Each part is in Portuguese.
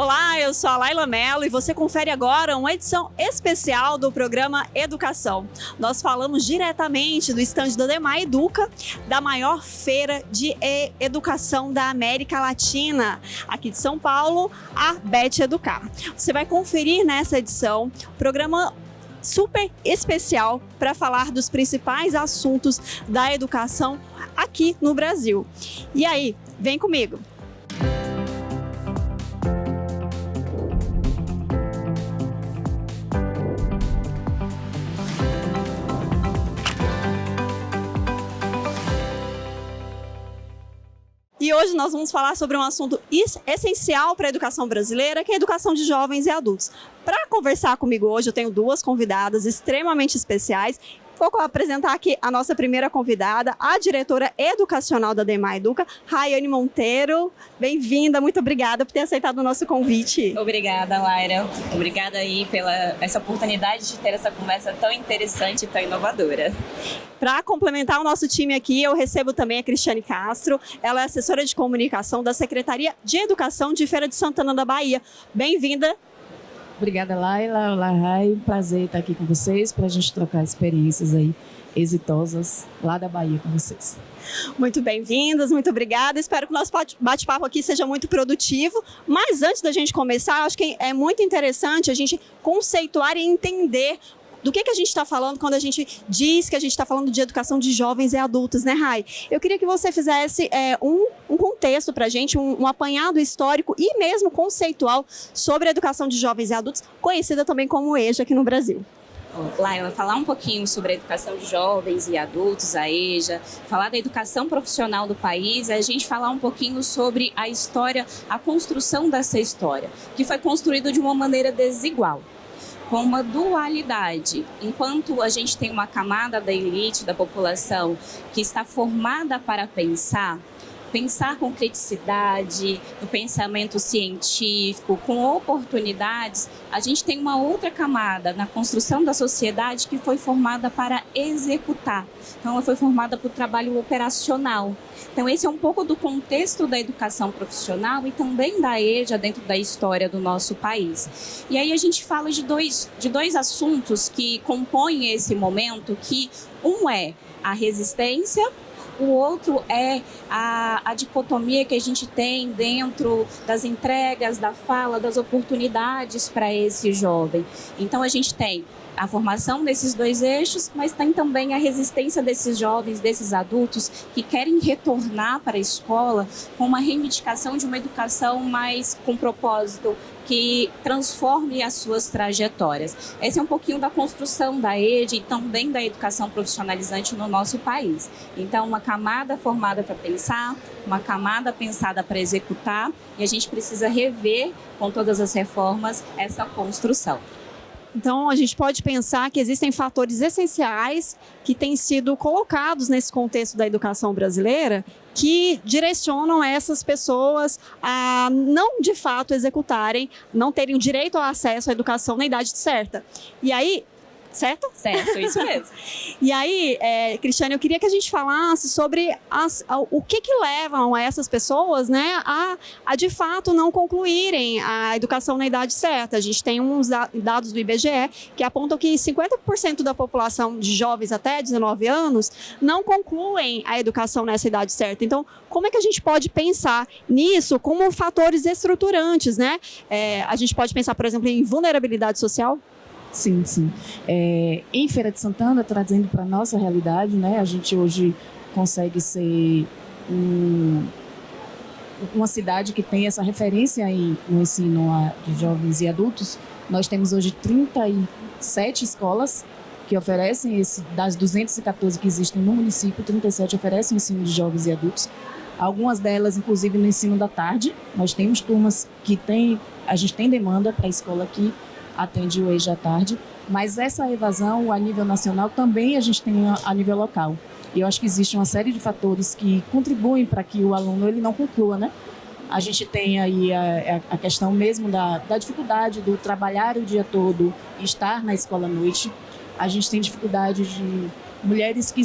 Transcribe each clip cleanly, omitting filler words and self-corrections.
Olá, eu sou a Laila Mello e você confere agora uma edição especial do programa Educação. Nós falamos diretamente do estande da Demai Educa, da maior feira de educação da América Latina, aqui de São Paulo, a Bet Educar. Você vai conferir nessa edição o programa super especial para falar dos principais assuntos da educação aqui no Brasil. E aí, vem comigo! E hoje nós vamos falar sobre um assunto essencial para a educação brasileira, que é a educação de jovens e adultos. Para conversar comigo hoje, eu tenho duas convidadas extremamente especiais. Vou apresentar aqui a nossa primeira convidada, a diretora educacional da Demai Educa, Raiane Monteiro. Bem-vinda, muito obrigada por ter aceitado o nosso convite. Obrigada, Laira. Obrigada aí pela essa oportunidade de ter essa conversa tão interessante e tão inovadora. Para complementar o nosso time aqui, eu recebo também a Cristiane Castro. Ela é assessora de comunicação da Secretaria de Educação de Feira de Santana da Bahia. Bem-vinda. Obrigada, Laila. Olá, Rai. Prazer estar aqui com vocês para a gente trocar experiências aí exitosas lá da Bahia com vocês. Muito bem-vindas, muito obrigada. Espero que o nosso bate-papo aqui seja muito produtivo. Mas antes da gente começar, acho que é muito interessante a gente conceituar e entender do que a gente está falando quando a gente diz que a gente está falando de educação de jovens e adultos, né, Rai? Eu queria que você fizesse um contexto para a gente, um apanhado histórico e mesmo conceitual sobre a educação de jovens e adultos, conhecida também como EJA aqui no Brasil. Laila, falar um pouquinho sobre a educação de jovens e adultos, a EJA, falar da educação profissional do país, a gente falar um pouquinho sobre a história, a construção dessa história, que foi construída de uma maneira desigual, com uma dualidade. Enquanto a gente tem uma camada da elite, da população, que está formada para pensar com criticidade, no pensamento científico, com oportunidades, a gente tem uma outra camada na construção da sociedade que foi formada para executar. Então, ela foi formada para o trabalho operacional. Então, esse é um pouco do contexto da educação profissional e também da EJA dentro da história do nosso país. E aí a gente fala de dois assuntos que compõem esse momento, que um é a resistência, o outro é a dicotomia que a gente tem dentro das entregas, da fala, das oportunidades para esse jovem. Então, a gente tem a formação desses dois eixos, mas tem também a resistência desses jovens, desses adultos que querem retornar para a escola com uma reivindicação de uma educação mais com propósito, que transforme as suas trajetórias. Esse é um pouquinho da construção da EJA e também da educação profissionalizante no nosso país. Então, uma camada formada para pensar, uma camada pensada para executar, e a gente precisa rever, com todas as reformas, essa construção. Então, a gente pode pensar que existem fatores essenciais que têm sido colocados nesse contexto da educação brasileira que direcionam essas pessoas a não, de fato, executarem, não terem o direito ao acesso à educação na idade certa. E aí, certo? Certo, isso mesmo. E aí, Cristiane, eu queria que a gente falasse sobre o que levam essas pessoas, né, a de fato não concluírem a educação na idade certa. A gente tem uns dados do IBGE que apontam que 50% da população de jovens até 19 anos não concluem a educação nessa idade certa. Então, como é que a gente pode pensar nisso como fatores estruturantes, né? A gente pode pensar, por exemplo, em vulnerabilidade social? Sim, sim. Em Feira de Santana, trazendo para a nossa realidade, né, a gente hoje consegue ser uma cidade que tem essa referência no ensino de jovens e adultos. Nós temos hoje 37 escolas que oferecem, das 214 que existem no município, 37 oferecem o ensino de jovens e adultos. Algumas delas, inclusive, no ensino da tarde. Nós temos turmas que a gente tem demanda para a escola que atende o EJA à tarde, mas essa evasão a nível nacional também a gente tem a nível local. E eu acho que existe uma série de fatores que contribuem para que o aluno ele não conclua, né? A gente tem aí a questão mesmo da dificuldade do trabalhar o dia todo e estar na escola à noite. A gente tem dificuldade de mulheres que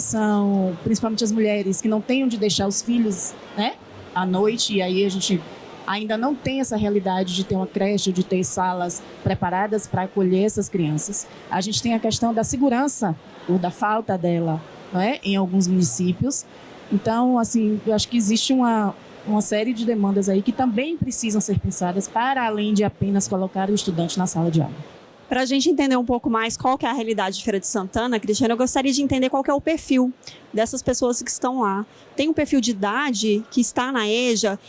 principalmente as mulheres que não têm onde deixar os filhos, né, à noite, e aí a gente ainda não tem essa realidade de ter uma creche, de ter salas preparadas para acolher essas crianças. A gente tem a questão da segurança, ou da falta dela, não é? Em alguns municípios. Então, assim, eu acho que existe uma série de demandas aí que também precisam ser pensadas para além de apenas colocar o estudante na sala de aula. Para a gente entender um pouco mais qual que é a realidade de Feira de Santana, Cristiane, eu gostaria de entender qual que é o perfil dessas pessoas que estão lá. Tem um perfil de idade que está na EJA,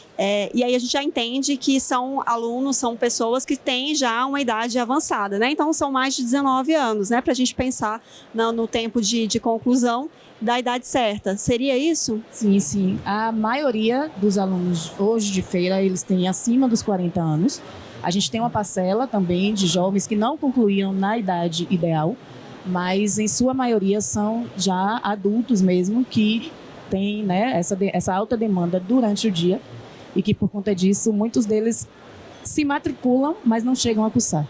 e aí a gente já entende que são alunos, são pessoas que têm já uma idade avançada, né? Então são mais de 19 anos, né? Para a gente pensar no tempo de conclusão da idade certa. Seria isso? Sim, sim. A maioria dos alunos hoje de feira, eles têm acima dos 40 anos. A gente tem uma parcela também de jovens que não concluíram na idade ideal, mas em sua maioria são já adultos mesmo que têm, né, essa alta demanda durante o dia e que por conta disso muitos deles se matriculam, mas não chegam a cursar.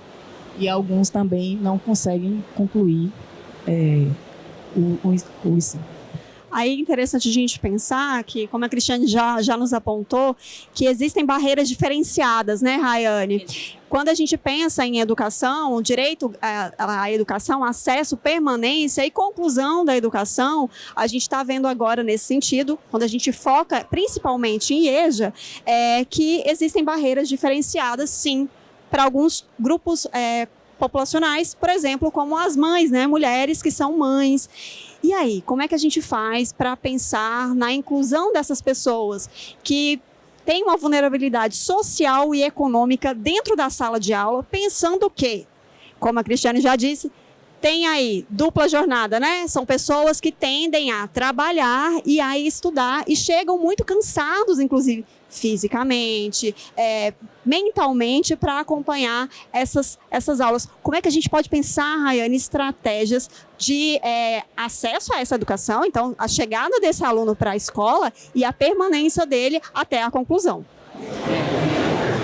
E alguns também não conseguem concluir o ensino. Aí é interessante a gente pensar que, como a Cristiane já nos apontou, que existem barreiras diferenciadas, né, Rayane? Quando a gente pensa em educação, direito à educação, acesso, permanência e conclusão da educação, a gente está vendo agora nesse sentido, quando a gente foca principalmente em EJA, que existem barreiras diferenciadas, sim, para alguns grupos populacionais, por exemplo, como as mães, né, mulheres que são mães. E aí, como é que a gente faz para pensar na inclusão dessas pessoas que têm uma vulnerabilidade social e econômica dentro da sala de aula, pensando que, como a Cristiane já disse, tem aí dupla jornada, né? São pessoas que tendem a trabalhar e a estudar e chegam muito cansados, inclusive fisicamente, mentalmente, para acompanhar essas aulas. Como é que a gente pode pensar, Rayane, estratégias de acesso a essa educação, então a chegada desse aluno para a escola e a permanência dele até a conclusão?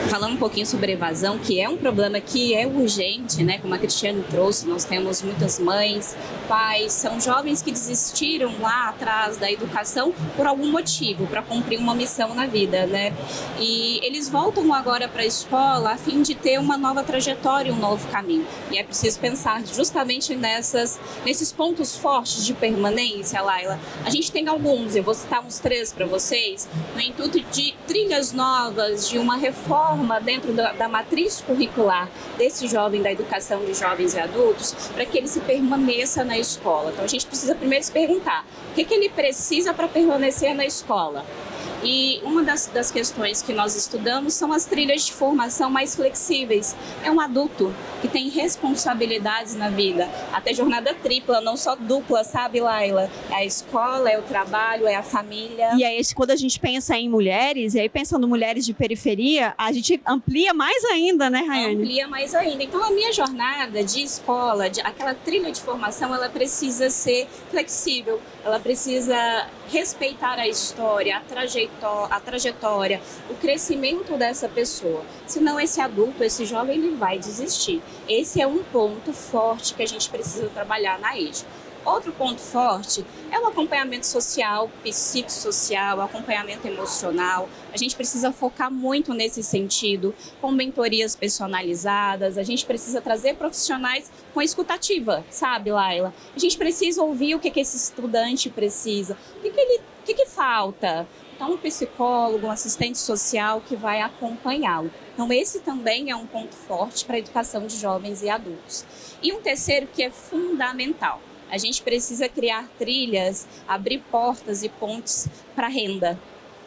Falando um pouquinho sobre evasão, que é um problema que é urgente, né? Como a Cristiane trouxe, nós temos muitas mães, pais, são jovens que desistiram lá atrás da educação por algum motivo, para cumprir uma missão na vida, né? E eles voltam agora para a escola a fim de ter uma nova trajetória, um novo caminho. E é preciso pensar justamente nesses pontos fortes de permanência, Laila. A gente tem alguns, eu vou citar uns 3 para vocês, no intuito de trilhas novas, de uma reforma dentro da matriz curricular desse jovem da educação de jovens e adultos, para que ele se permaneça na escola. Então a gente precisa primeiro se perguntar o que ele precisa para permanecer na escola. E uma das questões que nós estudamos são as trilhas de formação mais flexíveis. É um adulto que tem responsabilidades na vida, até jornada tripla, não só dupla, sabe, Laila? É a escola, é o trabalho, é a família. E aí, quando a gente pensa em mulheres, e aí pensando mulheres de periferia, a gente amplia mais ainda, né, Rayane? Amplia mais ainda. Então, a minha jornada de escola, aquela trilha de formação, ela precisa ser flexível, ela precisa respeitar a história, a trajetória, o crescimento dessa pessoa. Senão esse adulto, esse jovem, ele vai desistir. Esse é um ponto forte que a gente precisa trabalhar na EJA. Outro ponto forte é o acompanhamento social, psicossocial, o acompanhamento emocional. A gente precisa focar muito nesse sentido, com mentorias personalizadas. A gente precisa trazer profissionais com escutativa, sabe, Laila? A gente precisa ouvir o que esse estudante precisa, o que falta. Então, um psicólogo, um assistente social que vai acompanhá-lo. Então, esse também é um ponto forte para a educação de jovens e adultos. E um terceiro que é fundamental. A gente precisa criar trilhas, abrir portas e pontes para renda.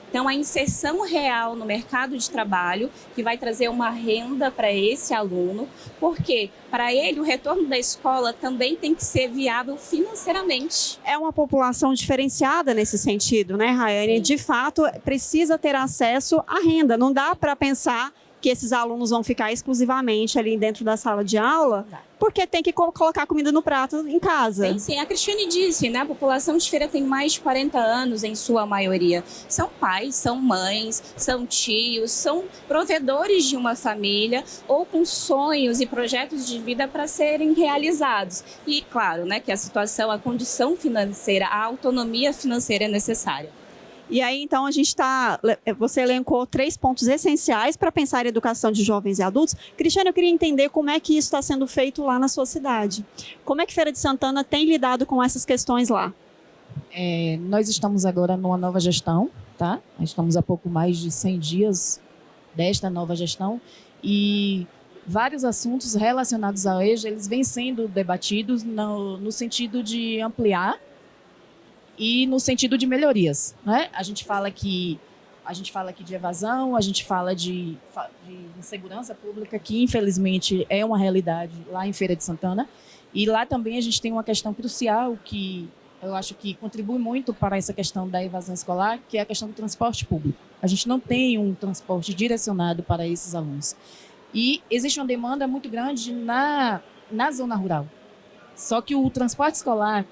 Então, a inserção real no mercado de trabalho, que vai trazer uma renda para esse aluno, porque para ele o retorno da escola também tem que ser viável financeiramente. É uma população diferenciada nesse sentido, né, Rayane? Sim. De fato, precisa ter acesso à renda. Não dá para pensar que esses alunos vão ficar exclusivamente ali dentro da sala de aula, porque tem que colocar comida no prato em casa. Sim, a Cristiane disse, né? A população de Feira tem mais de 40 anos em sua maioria. São pais, são mães, são tios, são provedores de uma família ou com sonhos e projetos de vida para serem realizados. E claro, né, que a situação, a condição financeira, a autonomia financeira é necessária. E aí, então, você elencou 3 pontos essenciais para pensar em educação de jovens e adultos. Cristiane, eu queria entender como é que isso está sendo feito lá na sua cidade. Como é que Feira de Santana tem lidado com essas questões lá? Nós estamos agora numa nova gestão, tá? Estamos há pouco mais de 100 dias desta nova gestão e vários assuntos relacionados à EJA, eles vêm sendo debatidos no sentido de ampliar e no sentido de melhorias, né? A gente fala aqui de evasão, a gente fala de insegurança pública, que infelizmente é uma realidade lá em Feira de Santana, e lá também a gente tem uma questão crucial que eu acho que contribui muito para essa questão da evasão escolar, que é a questão do transporte público. A gente não tem um transporte direcionado para esses alunos. E existe uma demanda muito grande na zona rural. Só que o transporte escolar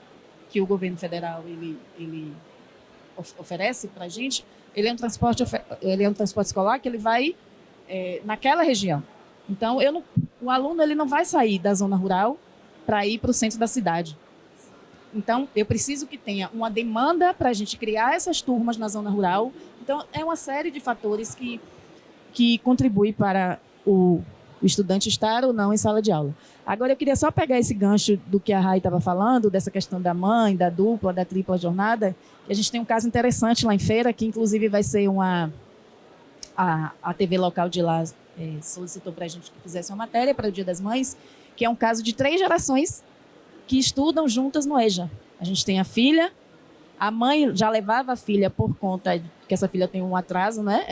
que o governo federal ele oferece para a gente, ele é um transporte escolar que ele vai naquela região. Então, o aluno ele não vai sair da zona rural para ir para o centro da cidade. Então, eu preciso que tenha uma demanda para a gente criar essas turmas na zona rural. Então, é uma série de fatores que contribuem para o estudante estar ou não em sala de aula. Agora, eu queria só pegar esse gancho do que a Rai estava falando, dessa questão da mãe, da dupla, da tripla jornada. A gente tem um caso interessante lá em Feira, que inclusive vai ser a TV local de lá solicitou para a gente que fizesse uma matéria para o Dia das Mães, que é um caso de 3 gerações que estudam juntas no EJA. A gente tem a filha, a mãe já levava a filha por conta que essa filha tem um atraso, né?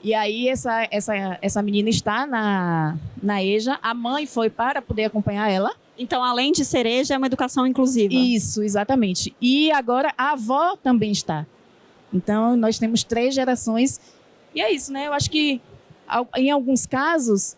E aí essa menina está na EJA, a mãe foi para poder acompanhar ela. Então, além de ser EJA, é uma educação inclusiva. Isso, exatamente. E agora a avó também está. Então, nós temos 3 gerações. E é isso, né? Eu acho que em alguns casos,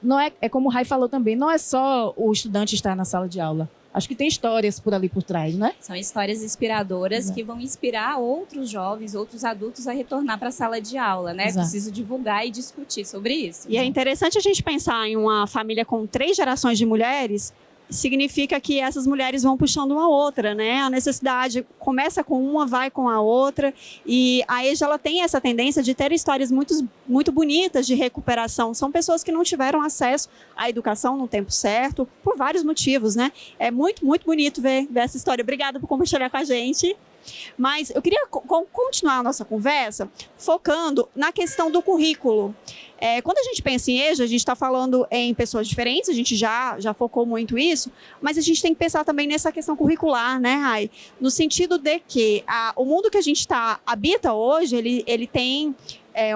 não é como o Rai falou também, não é só o estudante estar na sala de aula. Acho que tem histórias por ali por trás, né? São histórias inspiradoras que vão inspirar outros jovens, outros adultos a retornar para a sala de aula, né? Exato. Preciso divulgar e discutir sobre isso. E é interessante a gente pensar em uma família com 3 gerações de mulheres, significa que essas mulheres vão puxando uma outra, né? A necessidade começa com uma, vai com a outra, e a EJA ela tem essa tendência de ter histórias muito bonitas de recuperação. São pessoas que não tiveram acesso à educação no tempo certo, por vários motivos, né? É muito bonito ver essa história. Obrigada por compartilhar com a gente. Mas eu queria continuar a nossa conversa focando na questão do currículo. Quando a gente pensa em EJA, a gente está falando em pessoas diferentes, a gente já focou muito isso, mas a gente tem que pensar também nessa questão curricular, né, Rai? No sentido de que o mundo que a gente habita hoje, ele tem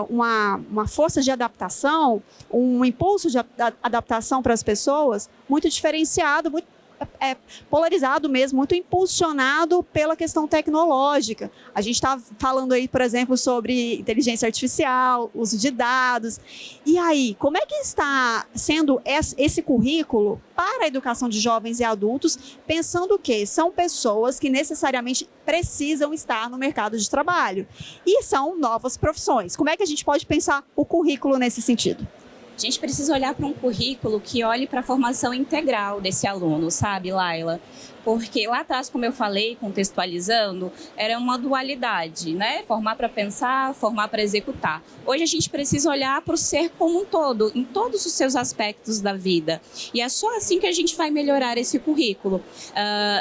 uma força de adaptação, um impulso de adaptação para as pessoas muito diferenciado, muito polarizado mesmo, muito impulsionado pela questão tecnológica. A gente está falando aí, por exemplo, sobre inteligência artificial, uso de dados. E aí, como é que está sendo esse currículo para a educação de jovens e adultos, pensando que são pessoas que necessariamente precisam estar no mercado de trabalho e são novas profissões? Como é que a gente pode pensar o currículo nesse sentido? A gente precisa olhar para um currículo que olhe para a formação integral desse aluno, sabe, Laila? Porque lá atrás, como eu falei, contextualizando, era uma dualidade, né? Formar para pensar, formar para executar. Hoje a gente precisa olhar para o ser como um todo, em todos os seus aspectos da vida. E é só assim que a gente vai melhorar esse currículo.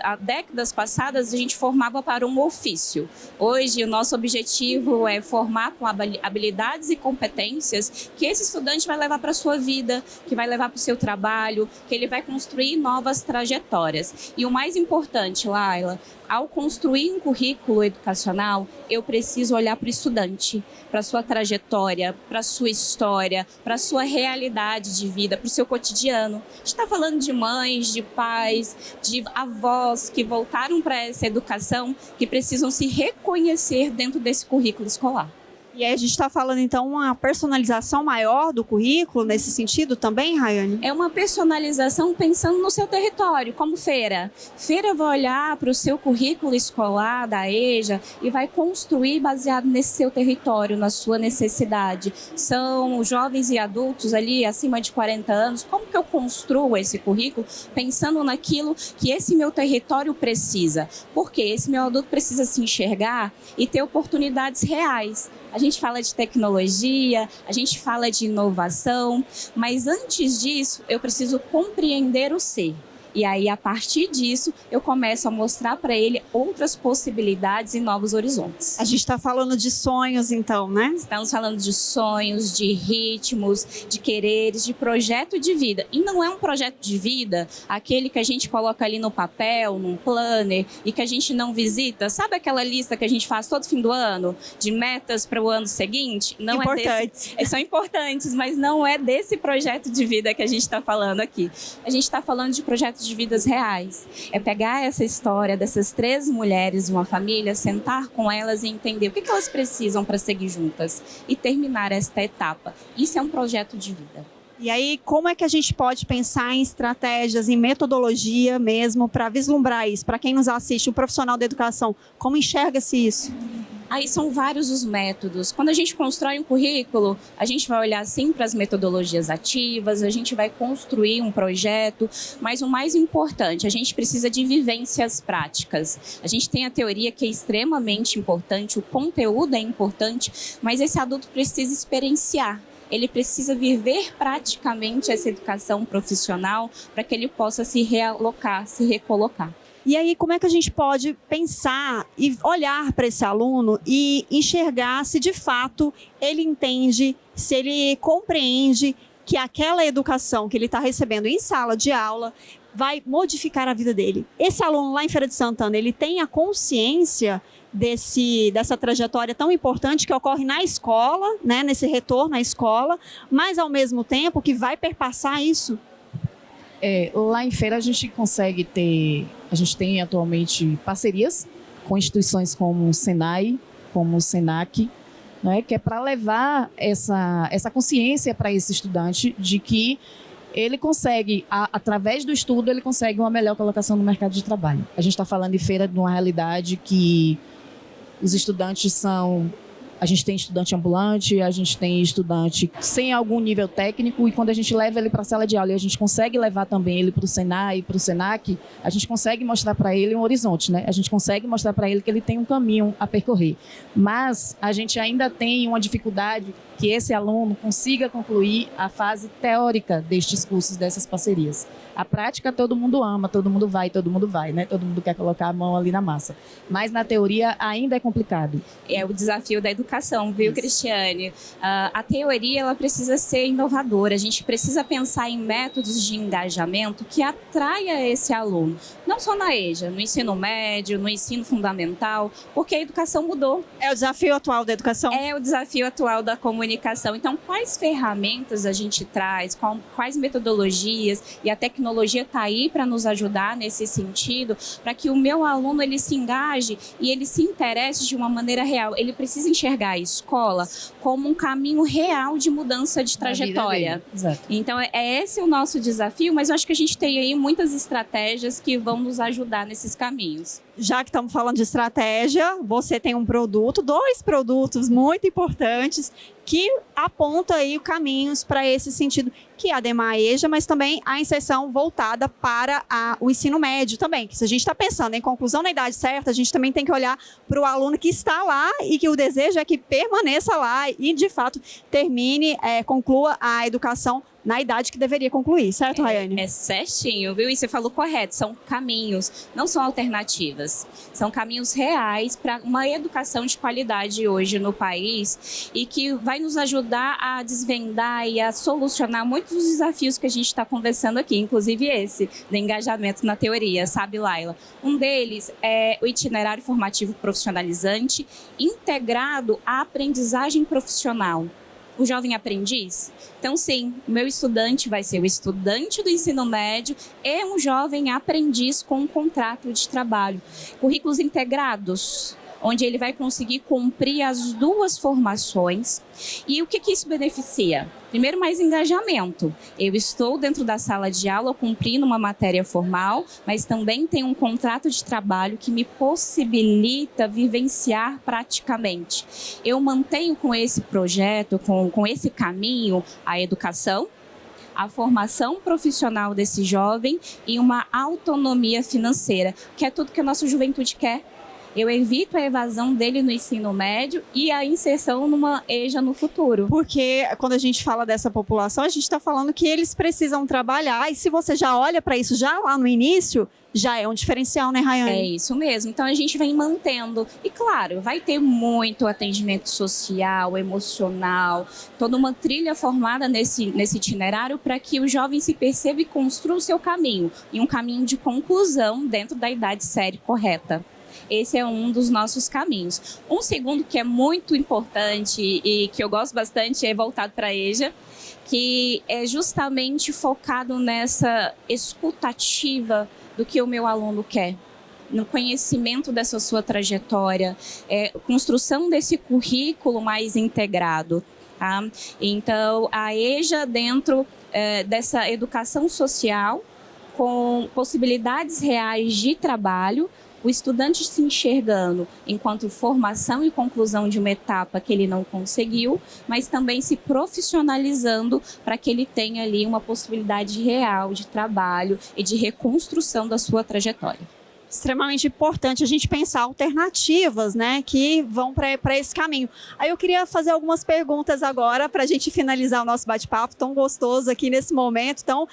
Há décadas passadas, a gente formava para um ofício. Hoje, o nosso objetivo é formar com habilidades e competências que esse estudante vai levar para a sua vida, que vai levar para o seu trabalho, que ele vai construir novas trajetórias. E o mais importante, Laila, ao construir um currículo educacional, eu preciso olhar para o estudante, para a sua trajetória, para a sua história, para a sua realidade de vida, para o seu cotidiano. A gente está falando de mães, de pais, de avós que voltaram para essa educação, que precisam se reconhecer dentro desse currículo escolar. E aí a gente está falando, então, uma personalização maior do currículo nesse sentido também, Rayane? É uma personalização pensando no seu território, como Feira. Feira vai olhar para o seu currículo escolar da EJA e vai construir baseado nesse seu território, na sua necessidade. São jovens e adultos ali acima de 40 anos. Como que eu construo esse currículo pensando naquilo que esse meu território precisa? Porque esse meu adulto precisa se enxergar e ter oportunidades reais. A gente fala de tecnologia, a gente fala de inovação, mas antes disso, eu preciso compreender o ser. E aí, a partir disso, eu começo a mostrar para ele outras possibilidades e novos horizontes. A gente está falando de sonhos, então, né? Estamos falando de sonhos, de ritmos, de quereres, de projeto de vida. E não é um projeto de vida aquele que a gente coloca ali no papel, num planner, e que a gente não visita. Sabe aquela lista que a gente faz todo fim do ano, de metas para o ano seguinte? Não importantes. São importantes, mas não é desse projeto de vida que a gente está falando aqui. A gente está falando de projetos de vidas reais. É pegar essa história dessas 3 mulheres de uma família, sentar com elas e entender o que elas precisam para seguir juntas e terminar esta etapa. Isso é um projeto de vida. E aí, como é que a gente pode pensar em estratégias, em metodologia mesmo, para vislumbrar isso? Para quem nos assiste, um profissional da educação, como enxerga-se isso? Aí são vários os métodos. Quando a gente constrói um currículo, a gente vai olhar sim para as metodologias ativas, a gente vai construir um projeto, mas o mais importante, a gente precisa de vivências práticas. A gente tem a teoria que é extremamente importante, o conteúdo é importante, mas esse adulto precisa experienciar. Ele precisa viver praticamente essa educação profissional para que ele possa se realocar, se recolocar. E aí, como é que a gente pode pensar e olhar para esse aluno e enxergar se de fato ele entende, se ele compreende que aquela educação que ele está recebendo em sala de aula vai modificar a vida dele? Esse aluno lá em Feira de Santana, ele tem a consciência dessa trajetória tão importante que ocorre na escola, né, nesse retorno à escola, mas ao mesmo tempo que vai perpassar isso? Lá em Feira a gente tem atualmente parcerias com instituições como o Senai, como o Senac, né, que é para levar essa consciência para esse estudante de que ele consegue, através do estudo, ele consegue uma melhor colocação no mercado de trabalho. A gente está falando em Feira de uma realidade que os estudantes são... A gente tem estudante ambulante, a gente tem estudante sem algum nível técnico, e quando a gente leva ele para a sala de aula e a gente consegue levar também ele para o Senai e para o Senac, a gente consegue mostrar para ele um horizonte, né? A gente consegue mostrar para ele que ele tem um caminho a percorrer. Mas a gente ainda tem uma dificuldade que esse aluno consiga concluir a fase teórica destes cursos, dessas parcerias. A prática todo mundo ama, todo mundo vai, né? Todo mundo quer colocar a mão ali na massa. Mas na teoria ainda é complicado. É o desafio da educação, viu, Cristiane? A teoria ela precisa ser inovadora. A gente precisa pensar em métodos de engajamento que atraia esse aluno. Não só na EJA, no ensino médio, no ensino fundamental, porque a educação mudou. É o desafio atual da educação? É o desafio atual da comunicação. Então, quais ferramentas a gente traz, quais metodologias, e a tecnologia está aí para nos ajudar nesse sentido, para que o meu aluno ele se engaje e ele se interesse de uma maneira real. Ele precisa enxergar a escola como um caminho real de mudança de trajetória. Exato. Então, é esse o nosso desafio, mas eu acho que a gente tem aí muitas estratégias que vão nos ajudar nesses caminhos. Já que estamos falando de estratégia, você tem um produto, 2 produtos muito importantes que apontam aí caminhos para esse sentido, que é a DEMA-EJA, mas também a inserção voltada para o ensino médio também. Que se a gente está pensando em conclusão na idade certa, a gente também tem que olhar para o aluno que está lá e que o desejo é que permaneça lá e, de fato, termine, conclua a educação na idade que deveria concluir, certo, Rayane? É certinho, viu? E você falou correto, são caminhos, não são alternativas. São caminhos reais para uma educação de qualidade hoje no país e que vai nos ajudar a desvendar e a solucionar muitos dos desafios que a gente está conversando aqui, inclusive esse, do engajamento na teoria, sabe, Laila? Um deles é o itinerário formativo profissionalizante integrado à aprendizagem profissional. O jovem aprendiz? Então, sim, o meu estudante vai ser o estudante do ensino médio e um jovem aprendiz com um contrato de trabalho. Currículos integrados. onde ele vai conseguir cumprir as duas formações. E o que isso beneficia? Primeiro, mais engajamento. Eu estou dentro da sala de aula cumprindo uma matéria formal, mas também tenho um contrato de trabalho que me possibilita vivenciar praticamente. Eu mantenho com esse projeto, com esse caminho, a educação, a formação profissional desse jovem e uma autonomia financeira, que é tudo que a nossa juventude quer. Eu evito a evasão dele no ensino médio e a inserção numa EJA no futuro. Porque quando a gente fala dessa população, a gente está falando que eles precisam trabalhar, e se você já olha para isso já lá no início, já é um diferencial, né, Rayane? É isso mesmo. Então a gente vem mantendo. E claro, vai ter muito atendimento social, emocional, toda uma trilha formada nesse itinerário para que o jovem se perceba e construa o seu caminho. E um caminho de conclusão dentro da idade séria correta. Esse é um dos nossos caminhos. Um segundo que é muito importante e que eu gosto bastante é voltado para a EJA, que é justamente focado nessa escutativa do que o meu aluno quer, no conhecimento dessa sua trajetória, construção desse currículo mais integrado. Tá? Então, a EJA dentro dessa educação social, com possibilidades reais de trabalho, o estudante se enxergando enquanto formação e conclusão de uma etapa que ele não conseguiu, mas também se profissionalizando para que ele tenha ali uma possibilidade real de trabalho e de reconstrução da sua trajetória. Extremamente importante a gente pensar alternativas, né, que vão para esse caminho. Aí eu queria fazer algumas perguntas agora para a gente finalizar o nosso bate-papo tão gostoso aqui nesse momento tão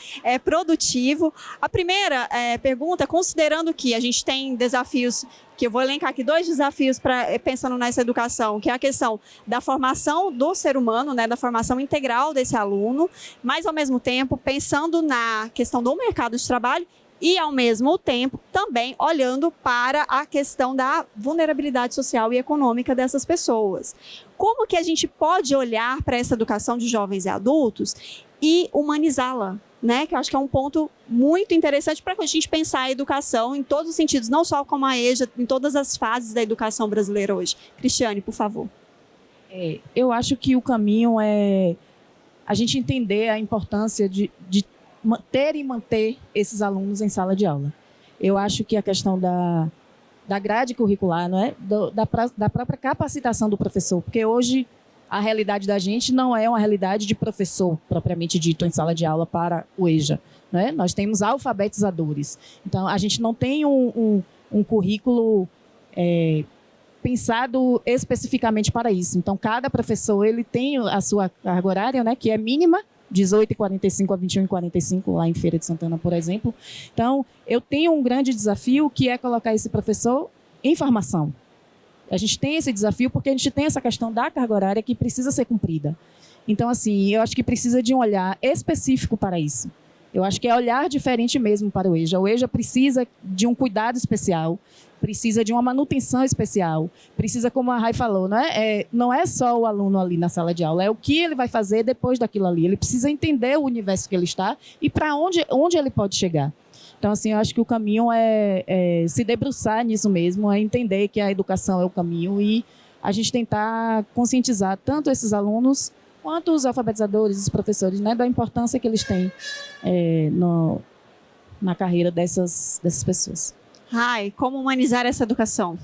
produtivo. A primeira pergunta, considerando que a gente tem desafios, que eu vou elencar aqui 2 desafios pensando nessa educação, que é a questão da formação do ser humano, né, da formação integral desse aluno, mas ao mesmo tempo pensando na questão do mercado de trabalho e, ao mesmo tempo, também olhando para a questão da vulnerabilidade social e econômica dessas pessoas. Como que a gente pode olhar para essa educação de jovens e adultos e humanizá-la? Né? Que eu acho que é um ponto muito interessante para a gente pensar a educação em todos os sentidos, não só como a EJA, em todas as fases da educação brasileira hoje. Cristiane, por favor. Eu acho que o caminho é a gente entender a importância de ter e manter esses alunos em sala de aula. Eu acho que a questão da grade curricular, não é? da própria capacitação do professor, porque hoje a realidade da gente não é uma realidade de professor, propriamente dito, em sala de aula para o EJA. Não é? Nós temos alfabetizadores. Então, a gente não tem um currículo pensado especificamente para isso. Então, cada professor ele tem a sua carga horária, né, que é mínima, 18h45 a 21h45, lá em Feira de Santana, por exemplo. Então, eu tenho um grande desafio, que é colocar esse professor em formação. A gente tem esse desafio porque a gente tem essa questão da carga horária que precisa ser cumprida. Então, assim, eu acho que precisa de um olhar específico para isso. Eu acho que é olhar diferente mesmo para o EJA. O EJA precisa de um cuidado especial, precisa de uma manutenção especial, precisa, como a Ray falou, não é só o aluno ali na sala de aula, é o que ele vai fazer depois daquilo ali. Ele precisa entender o universo que ele está e para onde ele pode chegar. Então, assim, eu acho que o caminho é se debruçar nisso mesmo, é entender que a educação é o caminho e a gente tentar conscientizar tanto esses alunos quanto os alfabetizadores, os professores, né, da importância que eles têm na carreira dessas pessoas. Rai, como humanizar essa educação?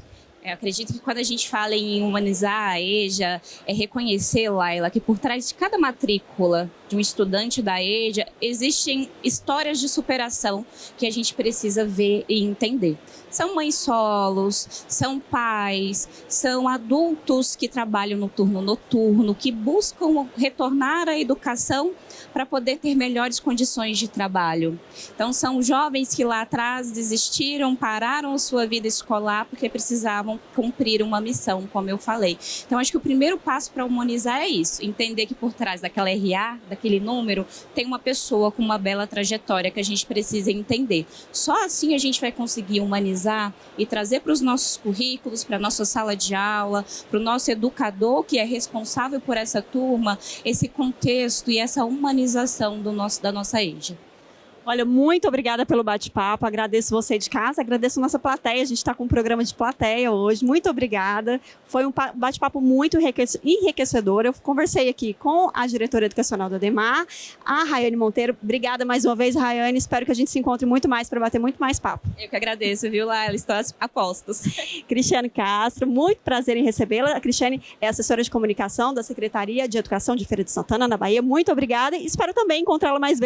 Eu acredito que quando a gente fala em humanizar a EJA, é reconhecer, Laila, que por trás de cada matrícula de um estudante da EJA, existem histórias de superação que a gente precisa ver e entender. São mães solos, são pais, são adultos que trabalham no turno noturno, que buscam retornar à educação para poder ter melhores condições de trabalho. Então, são jovens que lá atrás desistiram, pararam sua vida escolar porque precisavam cumprir uma missão, como eu falei. Então, acho que o primeiro passo para humanizar é isso, entender que por trás daquela RA, daquele número, tem uma pessoa com uma bela trajetória que a gente precisa entender. Só assim a gente vai conseguir humanizar e trazer para os nossos currículos, para a nossa sala de aula, para o nosso educador, que é responsável por essa turma, esse contexto e essa humanização da nossa EJA. Olha, muito obrigada pelo bate-papo, agradeço você de casa, agradeço a nossa plateia, a gente está com um programa de plateia hoje, muito obrigada, foi um bate-papo muito enriquecedor, eu conversei aqui com a diretora educacional da ADEMAR, a Rayane Monteiro, obrigada mais uma vez, Rayane, espero que a gente se encontre muito mais para bater muito mais papo. Eu que agradeço, viu, Laila? Estou a postos. Cristiane Castro, muito prazer em recebê-la, a Cristiane é assessora de comunicação da Secretaria de Educação de Feira de Santana, na Bahia, muito obrigada e espero também encontrá-la mais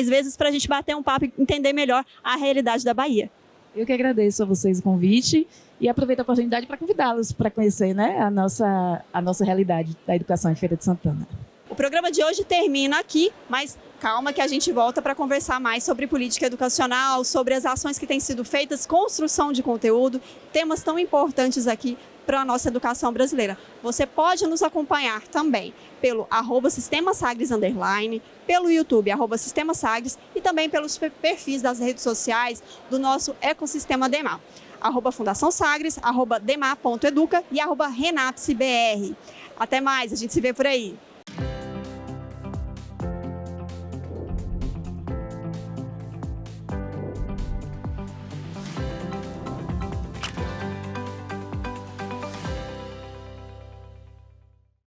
vezes para a gente bater um papo e entender melhor a realidade da Bahia. Eu que agradeço a vocês o convite e aproveito a oportunidade para convidá-los para conhecer, né, a nossa realidade da educação em Feira de Santana. O programa de hoje termina aqui, mas calma que a gente volta para conversar mais sobre política educacional, sobre as ações que têm sido feitas, construção de conteúdo, temas tão importantes aqui para a nossa educação brasileira. Você pode nos acompanhar também pelo @sistemasagres_, pelo YouTube @sistemasagres e também pelos perfis das redes sociais do nosso ecossistema ADEMAR. @Fundação Sagres, @demar.educa e @renatosebr. Até mais, a gente se vê por aí.